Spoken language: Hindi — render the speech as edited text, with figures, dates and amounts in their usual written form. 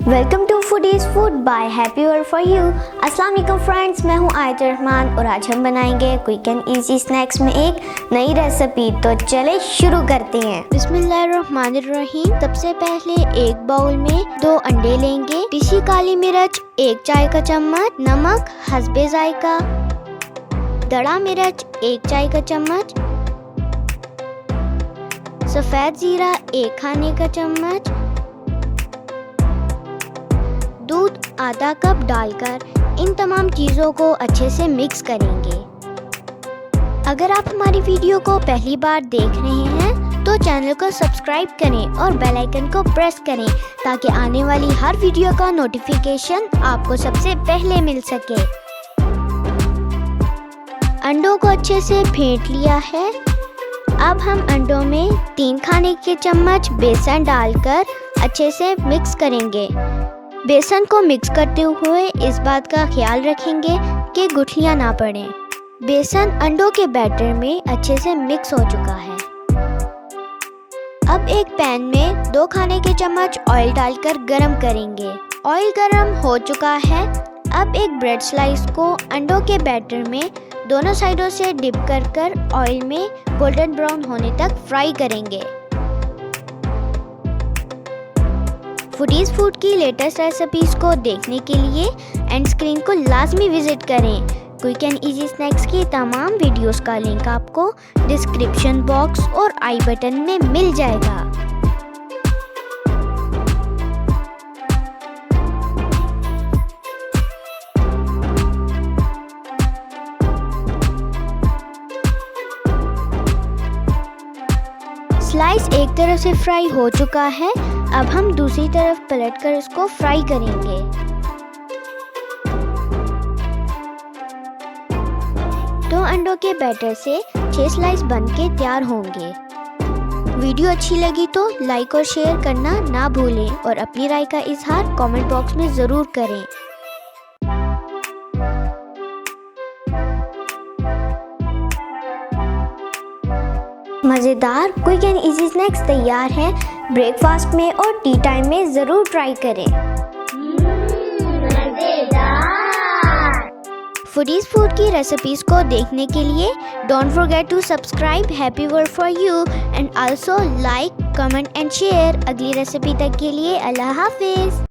Welcome to foodies food by happy world for you. अस्सलाम वालेकुम फ्रेंड्स, मैं हूं आयत रहमान और आज हम बनाएंगे क्विक एंड इजी स्नैक्स में एक नई रेसिपी। तो चले शुरू करते हैं। बिस्मिल्लाहिर्रहमानिर्रहीम। सबसे पहले एक बाउल में 2 अंडे लेंगे, पिसी काली मिर्च 1 चाय का चम्मच, नमक हस्बे जायका, दड़ा मिर्च 1 चाय का चम्मच, सफ़ेद जीरा 1 खाने का चम्मच, दूध आधा कप डालकर इन तमाम चीज़ों को अच्छे से मिक्स करेंगे। अगर आप हमारी वीडियो को पहली बार देख रहे हैं तो चैनल को सब्सक्राइब करें और बेल आइकन को प्रेस करें ताकि आने वाली हर वीडियो का नोटिफिकेशन आपको सबसे पहले मिल सके। अंडों को अच्छे से फेंट लिया है। अब हम अंडों में 3 खाने के चम्मच बेसन डालकर अच्छे से मिक्स करेंगे। बेसन को मिक्स करते हुए इस बात का ख्याल रखेंगे कि गुठलियां ना पड़ें। बेसन अंडों के बैटर में अच्छे से मिक्स हो चुका है। अब एक पैन में 2 खाने के चम्मच ऑयल डालकर गरम करेंगे। ऑयल गरम हो चुका है। अब एक ब्रेड स्लाइस को अंडों के बैटर में दोनों साइडों से डिप कर ऑयल में गोल्डन ब्राउन होने तक फ्राई करेंगे। फूडीज फूड की लेटेस्ट रेसिपीज को देखने के लिए एंड स्क्रीन को लाजमी विजिट करें। क्विक एंड इजी स्नैक्स की तमाम वीडियोस का लिंक आपको डिस्क्रिप्शन बॉक्स और आई बटन में मिल जाएगा। स्लाइस एक तरफ से फ्राई हो चुका है। अब हम दूसरी तरफ पलटकर इसको फ्राई करेंगे। तो अंडों के बैटर से 6 स्लाइस बनके तैयार होंगे। वीडियो अच्छी लगी तो लाइक और शेयर करना ना भूलें और अपनी राय का इजहार कमेंट बॉक्स में ज़रूर करें। मज़ेदार क्विक एंड इजी स्नैक्स तैयार हैं। ब्रेकफास्ट में और टी टाइम में ज़रूर ट्राई करें। फूडीज फूड की रेसिपीज़ को देखने के लिए don't forget to subscribe happy world for you and also like, comment and share. अगली रेसिपी तक के लिए अल्लाह हाफिज़।